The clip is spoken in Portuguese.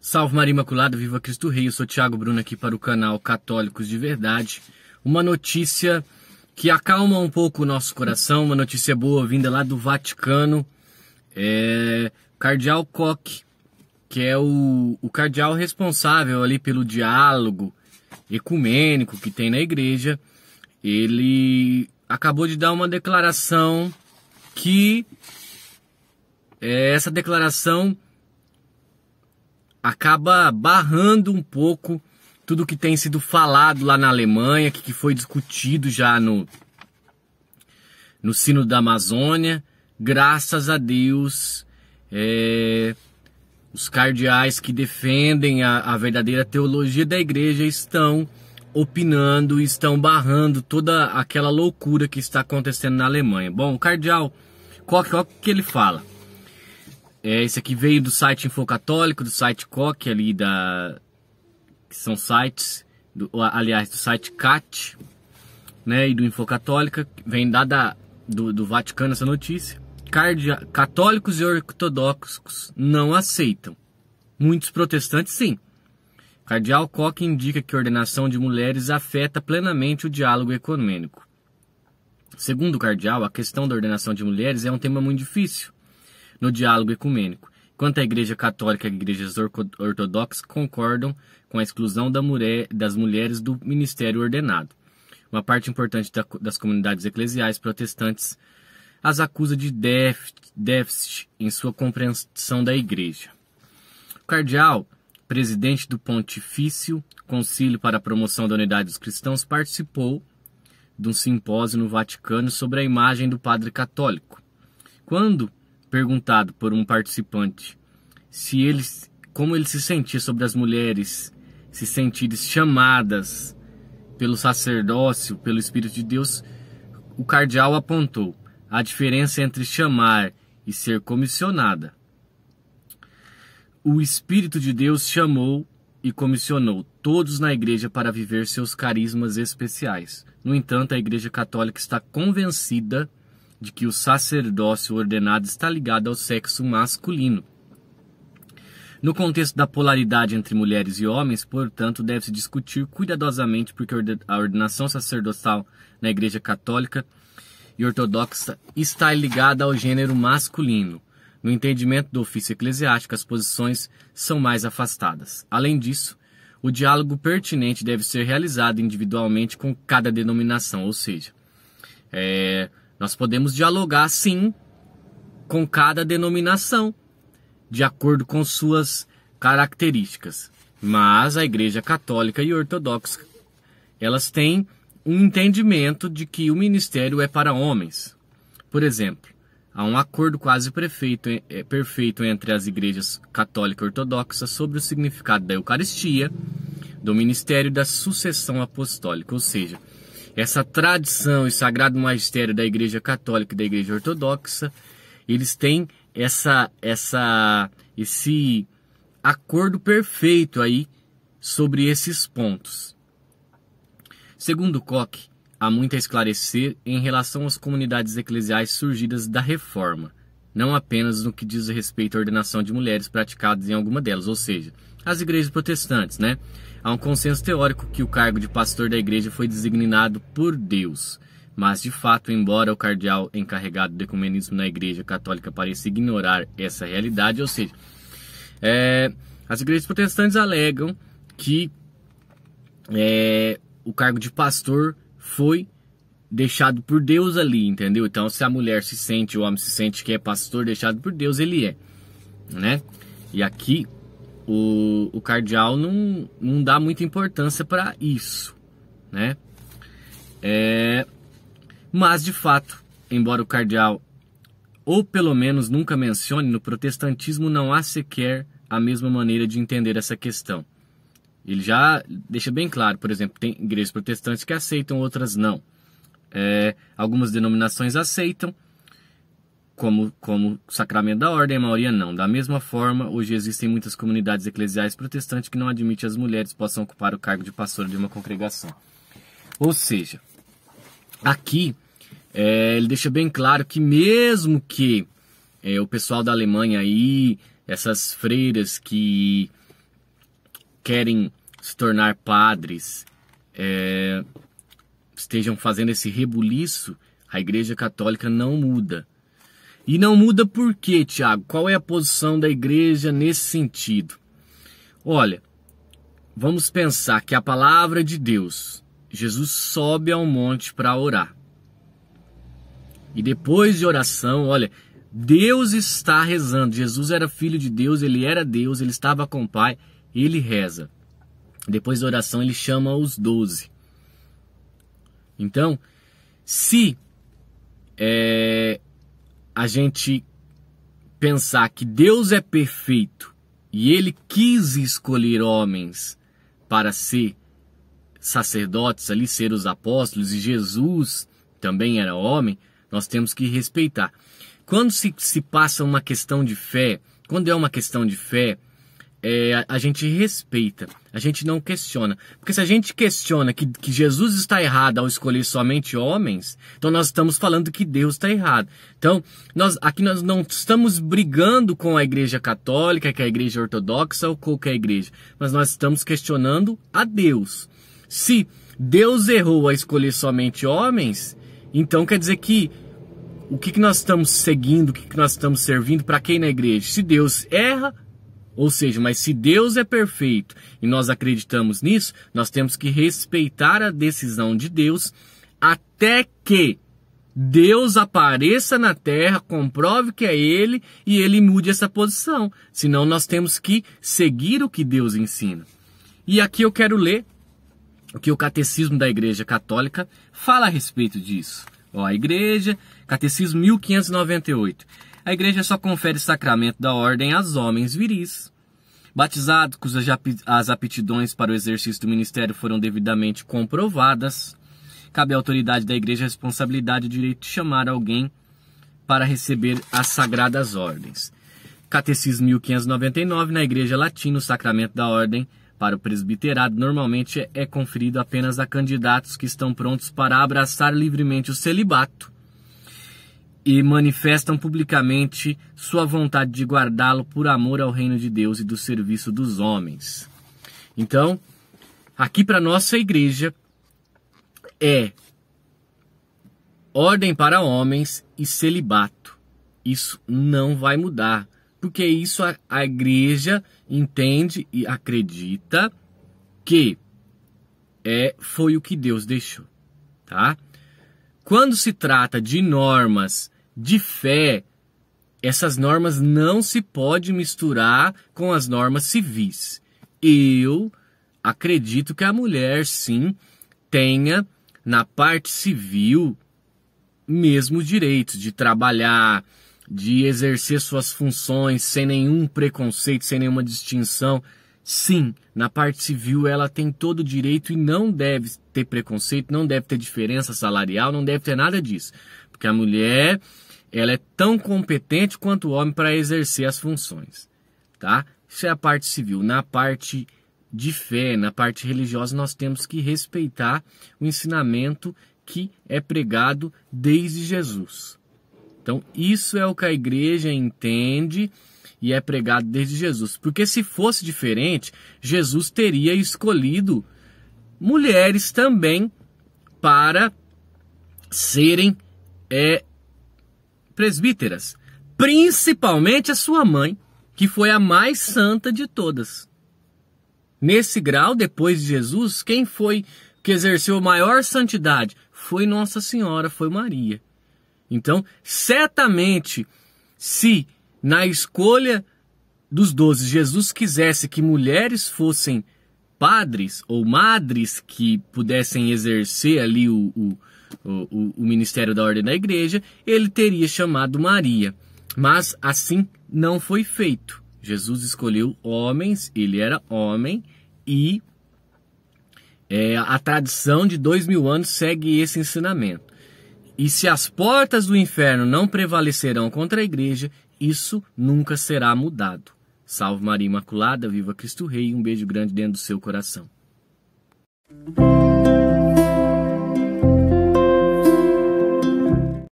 Salve Maria Imaculada, viva Cristo Rei, eu sou Thiago Bruno aqui para o canal Católicos de Verdade. Uma notícia que acalma um pouco o nosso coração, uma notícia boa vinda lá do Vaticano. Cardeal Koch, que é o cardeal responsável ali pelo diálogo ecumênico que tem na igreja, ele acabou de dar uma declaração que essa declaração acaba barrando um pouco tudo que tem sido falado lá na Alemanha, que foi discutido já no Sínodo da Amazônia. Graças a Deus, os cardeais que defendem a verdadeira teologia da igreja estão opinando, estão barrando toda aquela loucura que está acontecendo na Alemanha. Bom, o cardeal Koch, o que ele fala? Esse aqui veio do site Infocatólico, do site Koch, ali que são sites, do site CAT, né, e do Infocatólica, vem do Vaticano essa notícia. Católicos e ortodoxos não aceitam. Muitos protestantes, sim. Cardeal Koch indica que a ordenação de mulheres afeta plenamente o diálogo ecumênico. Segundo o cardeal, a questão da ordenação de mulheres é um tema muito difícil no diálogo ecumênico. Enquanto a Igreja Católica e as igrejas ortodoxas concordam com a exclusão das mulheres do ministério ordenado. Uma parte importante das comunidades eclesiais protestantes as acusa de déficit em sua compreensão da Igreja. O cardeal, presidente do Pontifício Concílio para a Promoção da Unidade dos Cristãos, participou de um simpósio no Vaticano sobre a imagem do padre católico. Quando perguntado por um participante como ele se sentia sobre as mulheres se sentirem chamadas pelo sacerdócio, pelo Espírito de Deus, o cardeal apontou a diferença entre chamar e ser comissionada. O Espírito de Deus chamou e comissionou todos na igreja para viver seus carismas especiais. No entanto, a Igreja Católica está convencida de que o sacerdócio ordenado está ligado ao sexo masculino. No contexto da polaridade entre mulheres e homens, portanto, deve-se discutir cuidadosamente porque a ordenação sacerdotal na Igreja Católica e Ortodoxa está ligada ao gênero masculino. No entendimento do ofício eclesiástico, as posições são mais afastadas. Além disso, o diálogo pertinente deve ser realizado individualmente com cada denominação, ou seja, nós podemos dialogar, sim, com cada denominação, de acordo com suas características. Mas a Igreja Católica e Ortodoxa, elas têm um entendimento de que o ministério é para homens. Por exemplo, há um acordo quase perfeito entre as igrejas católica e ortodoxa sobre o significado da Eucaristia, do ministério e da sucessão apostólica, ou seja, essa tradição e sagrado magistério da Igreja Católica e da Igreja Ortodoxa, eles têm esse acordo perfeito aí sobre esses pontos. Segundo Koch, há muito a esclarecer em relação às comunidades eclesiais surgidas da Reforma, não apenas no que diz respeito à ordenação de mulheres praticadas em alguma delas, ou seja, as igrejas protestantes, né? Há um consenso teórico que o cargo de pastor da igreja foi designado por Deus, mas de fato, embora o cardeal encarregado do ecumenismo na Igreja Católica pareça ignorar essa realidade, ou seja, as igrejas protestantes alegam que o cargo de pastor foi deixado por Deus ali, entendeu? Então, se a mulher se sente, o homem se sente que é pastor deixado por Deus, ele é, né? E aqui o cardeal não dá muita importância para isso, né? Mas, de fato, embora o cardeal, ou pelo menos nunca mencione, no protestantismo não há sequer a mesma maneira de entender essa questão. Ele já deixa bem claro, por exemplo, tem igrejas protestantes que aceitam, outras não. Algumas denominações aceitam, como o sacramento da ordem, a maioria não. Da mesma forma, hoje existem muitas comunidades eclesiais protestantes que não admitem que as mulheres possam ocupar o cargo de pastor de uma congregação. Ou seja, aqui ele deixa bem claro que mesmo que o pessoal da Alemanha aí, essas freiras que querem se tornar padres estejam fazendo esse rebuliço, a Igreja Católica não muda. E não muda por quê, Tiago? Qual é a posição da Igreja nesse sentido? Olha, vamos pensar que a palavra de Deus, Jesus sobe ao monte para orar. E depois de oração, olha, Deus está rezando. Jesus era filho de Deus, ele era Deus, ele estava com o Pai, ele reza. Depois da oração, ele chama os 12. Então, se a gente pensar que Deus é perfeito e ele quis escolher homens para ser sacerdotes ali, ser os apóstolos, e Jesus também era homem, nós temos que respeitar. Quando se passa uma questão de fé, quando é uma questão de fé, a gente respeita, a gente não questiona. Porque se a gente questiona que Jesus está errado ao escolher somente homens, então nós estamos falando que Deus está errado. Então, aqui nós não estamos brigando com a Igreja Católica, que é a Igreja Ortodoxa ou qualquer igreja, mas nós estamos questionando a Deus. Se Deus errou a escolher somente homens, então quer dizer que o que nós estamos seguindo, o que nós estamos servindo para quem na igreja? Se Deus erra, ou seja, mas se Deus é perfeito e nós acreditamos nisso, nós temos que respeitar a decisão de Deus até que Deus apareça na terra, comprove que é Ele e Ele mude essa posição. Senão nós temos que seguir o que Deus ensina. E aqui eu quero ler o que o Catecismo da Igreja Católica fala a respeito disso. Ó, a Igreja, Catecismo 1598. A Igreja só confere sacramento da ordem aos homens viris, batizados cujas as aptidões para o exercício do ministério foram devidamente comprovadas. Cabe à autoridade da Igreja a responsabilidade e o direito de chamar alguém para receber as sagradas ordens. Catecismo 1599. Na Igreja Latina, o sacramento da ordem para o presbiterado normalmente é conferido apenas a candidatos que estão prontos para abraçar livremente o celibato e manifestam publicamente sua vontade de guardá-lo por amor ao reino de Deus e do serviço dos homens. Então, aqui para nossa igreja é ordem para homens e celibato. Isso não vai mudar, porque isso a igreja entende e acredita que foi o que Deus deixou, tá? Quando se trata de normas de fé, essas normas não se pode misturar com as normas civis. Eu acredito que a mulher, sim, tenha na parte civil mesmo direitos de trabalhar, de exercer suas funções sem nenhum preconceito, sem nenhuma distinção. Sim, na parte civil ela tem todo o direito e não deve ter preconceito, não deve ter diferença salarial, não deve ter nada disso. Porque a mulher, ela é tão competente quanto o homem para exercer as funções, tá? Isso é a parte civil. Na parte de fé, na parte religiosa, nós temos que respeitar o ensinamento que é pregado desde Jesus. Então, isso é o que a igreja entende e é pregado desde Jesus. Porque se fosse diferente, Jesus teria escolhido mulheres também para serem presbíteras. Principalmente a sua mãe, que foi a mais santa de todas. Nesse grau, depois de Jesus, quem foi que exerceu a maior santidade? Foi Nossa Senhora, foi Maria. Então, certamente, se na escolha dos 12 Jesus quisesse que mulheres fossem padres ou madres que pudessem exercer ali o ministério da ordem da igreja, ele teria chamado Maria. Mas assim não foi feito. Jesus escolheu homens, ele era homem e a tradição de 2000 anos segue esse ensinamento. E se as portas do inferno não prevalecerão contra a igreja, isso nunca será mudado. Salve Maria Imaculada, viva Cristo Rei, um beijo grande dentro do seu coração.